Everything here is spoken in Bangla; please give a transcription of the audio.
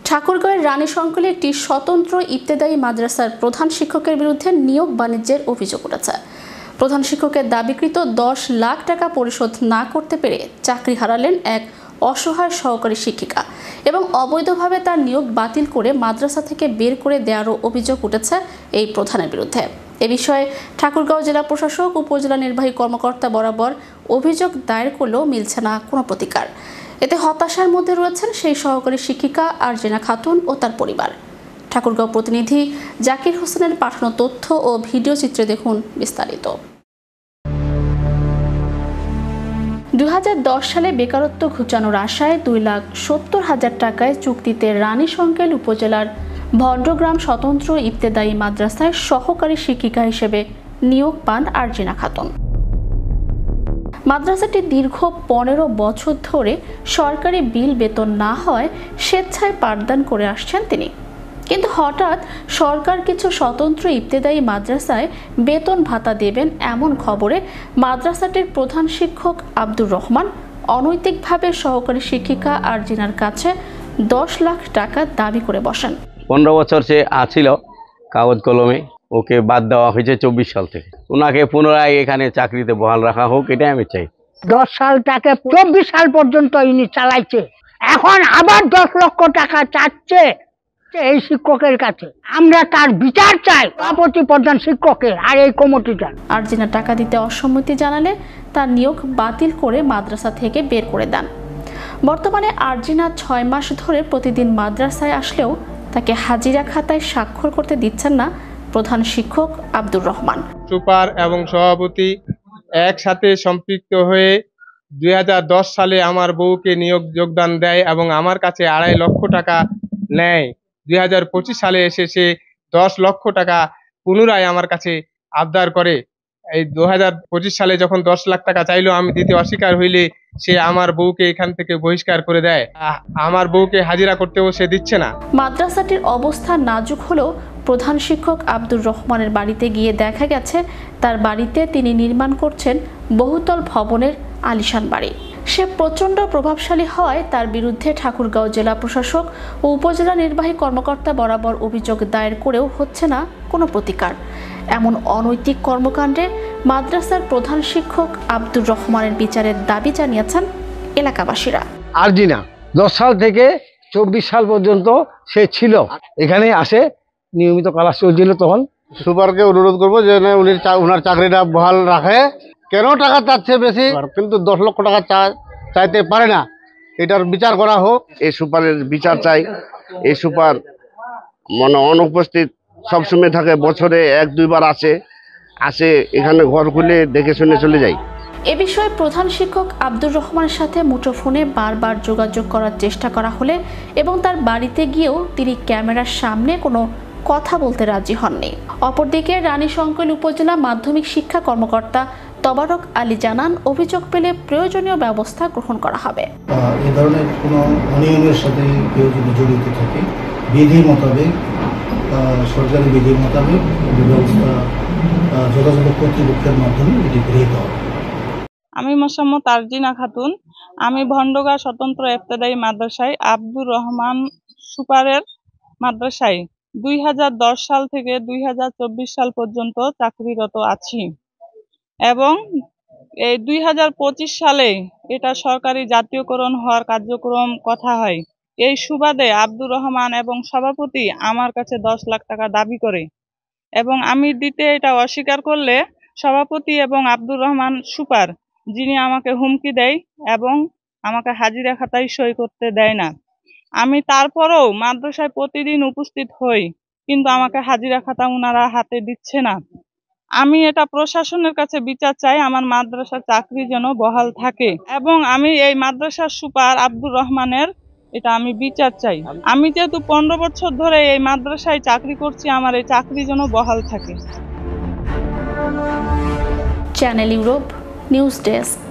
ঠাকুরগাঁওয়ের রানীশঙ্কলে একটি স্বতন্ত্র ইবতেদায়ী মাদ্রাসার প্রধান শিক্ষকের বিরুদ্ধে নিয়োগ বাণিজ্যের অভিযোগ উঠেছে। প্রধান শিক্ষকের দাবিকৃত 10 লাখ টাকা পরিশোধ না করতে পেরে চাকরি হারালেন এক অসহায় সহকারী শিক্ষিকা এবং অবৈধভাবে তার নিয়োগ বাতিল করে মাদ্রাসা থেকে বের করে দেওয়ারও অভিযোগ উঠেছে এই প্রধানের বিরুদ্ধে। এ বিষয়ে ঠাকুরগাঁও জেলা প্রশাসক উপজেলা নির্বাহী কর্মকর্তা বরাবর অভিযোগ দায়ের করলেও মিলছে না কোনো প্রতিকার। এতে হতাশার মধ্যে রয়েছেন সেই সহকারী শিক্ষিকা আরজিনা খাতুন ও তার পরিবার। ঠাকুরগাঁও প্রতিনিধি জাকির হোসেনের পাঠানো তথ্য ও ভিডিও চিত্রে দেখুন বিস্তারিত। 2010 সালে বেকারত্ব ঘুচানোর আশায় 2,70,000 টাকায় চুক্তিতে রানীশঙ্কেল উপজেলার ভণ্ডগ্রাম স্বতন্ত্র ইবতেদায়ী মাদ্রাসায় সহকারী শিক্ষিকা হিসেবে নিয়োগ পান আরজিনা খাতুন। মাদ্রাসাটি দীর্ঘ 15 বছর ধরে সরকারি বিল বেতন না হয় স্বেচ্ছায় পাঠদান করে আসছেন তিনি। কিন্তু হঠাৎ সরকার কিছু স্বতন্ত্র ইবতেদায়ী মাদ্রাসায় বেতন ভাতা দেবেন এমন খবরে মাদ্রাসাটির প্রধান শিক্ষক আব্দুর রহমান অনৈতিকভাবে সহকারী শিক্ষিকা আরজিনার কাছে 10 লাখ টাকা দাবি করে বসেন। 15 বছর সে আছিল কাগজ কলমে, ওকে বাদ দেওয়া হয়েছে 24 সাল থেকে। ওনাকে পুনরায় এখানে চাকরিতে বহাল রাখা হোক, এটাই আমি চাই। 10 সাল থেকে 24 সাল পর্যন্ত ইনি চালাইছে, এখন আবার 10 লক্ষ টাকা চাচ্ছে এই শিক্ষকের কাছে। আমরা তার বিচার চাই, সভাপতি প্রধান শিক্ষকের আর এই কমিটিটার। আরজিনা টাকা দিতে অসম্মতি জানালে তার নিয়োগ বাতিল করে মাদ্রাসা থেকে বের করে দেন। বর্তমানে আরজিনা 6 মাস ধরে প্রতিদিন মাদ্রাসায় আসলেও তাকে হাজিরা খাতায় স্বাক্ষর করতে দিচ্ছেন না প্রধান শিক্ষক আব্দুর রহমান। সুপার এবং সভাপতি একসাথে সম্পৃক্ত হয়ে 2010 সালে আমার বউকে যোগদান দেয় এবং আমার কাছে 2.5 লক্ষ টাকা নেয়। 2025 সালে এসে সে 10 লক্ষ টাকা পুনরায় আমার কাছে আবদার করে। এই 2025 সালে যখন 10 লাখ টাকা চাইলো, আমি দিতে অস্বীকার হইলে সে আমার বউকে এখান থেকে বহিষ্কার করে দেয়। আমার বউকে হাজিরা করতেও সে দিচ্ছে না। মাদ্রাসাটির অবস্থা নাজুক হলেও প্রধান শিক্ষক আব্দুর রহমানের বাড়িতে গিয়ে দেখা গেছে তার বাড়িতে তিনি নির্মাণ করছেন বহুতল ভবনের আলিশান বাড়ি। সে প্রচণ্ড প্রভাবশালী হয় তার বিরুদ্ধে ঠাকুরগাঁও জেলা প্রশাসক ও উপজেলা নির্বাহী কর্মকর্তা বরাবর অভিযোগ দায়ের করেও হচ্ছে না কোনো প্রতিকার। এমন অনৈতিক কর্মকাণ্ডে মাদ্রাসার প্রধান শিক্ষক আব্দুর রহমানের বিচারের দাবি জানিয়েছেন এলাকাবাসীরা। আরজিনা 10 সাল থেকে 24 সাল পর্যন্ত সে ছিল, এখানে আসে, নিয়মিত ক্লাস চলছিল। তখন সুপারকে অনুরোধ করবো যে ওনার চাকরিটা বহাল রাখে। কেন টাকা চাচ্ছে বেশি, কিন্তু 10 লক্ষ টাকা চাইতে পারে না, এটার বিচার করা হোক। এই সুপারের বিচার চাই। এই সুপার অনুপস্থিত সবসময় থাকে, বছরে 1-2 বার আসে এখানে ঘর খুলে দেখে শুনে চলে যায়। এ বিষয়ে প্রধান শিক্ষক আব্দুর রহমানের সাথে মুঠোফোনে বারবার যোগাযোগ করার চেষ্টা করা হলে এবং তার বাড়িতে গিয়েও তিনি ক্যামেরার সামনে কোনো কথা বলতে রাজি হননি। অপরদিকে রানীশঙ্কল উপজেলা মাধ্যমিক শিক্ষা কর্মকর্তা তবারক আলী জানান, অভিযোগ পেলে প্রয়োজনীয় ব্যবস্থা গ্রহণ করা হবে। এই ধরনের কোনো অনিয়মের সাথে কেউ যদি জড়িত থাকে, বিধি মোতাবেক, সরকারি বিধি মোতাবেক ব্যবস্থা যথাযথ কর্তৃপক্ষের মাধ্যমে এটি গৃহীত হবে। আমি মোসাম্মদ আরজিনা খাতুন। আমি ভণ্ডগ্রাম স্বতন্ত্র ইবতেদায়ী মাদ্রাসায় আব্দুর রহমান সুপারের মাদ্রাসায় 2010 সাল থেকে 2024 সাল পর্যন্ত চাকরিরত আছি এবং এই 2025 সালে এটা সরকারি জাতীয়করণ হওয়ার কার্যক্রম কথা হয়। এই সুবাদে আব্দুর রহমান এবং সভাপতি আমার কাছে 10 লাখ টাকা দাবি করে এবং আমি দিতে এটা অস্বীকার করলে সভাপতি এবং আব্দুর রহমান সুপার যিনি আমাকে হুমকি দেয় এবং আমাকে হাজিরা খাতায় সই করতে দেয় না। আমি তারপরেও মাদ্রাসায় প্রতিদিন উপস্থিত হই, কিন্তু আমাকে হাজিরা খাতা ওনারা হাতে দিচ্ছে না। আমি এটা প্রশাসনের কাছে বিচার চাই, আমার মাদ্রাসার চাকরি যেন বহাল থাকে এবং আমি এই মাদ্রাসার সুপার আব্দুর রহমানের এটা আমি বিচার চাই। আমি যেহেতু 15 বছর ধরে এই মাদ্রাসায় চাকরি করছি, আমার এই চাকরি যেন বহাল থাকে। Channel Europe news desk.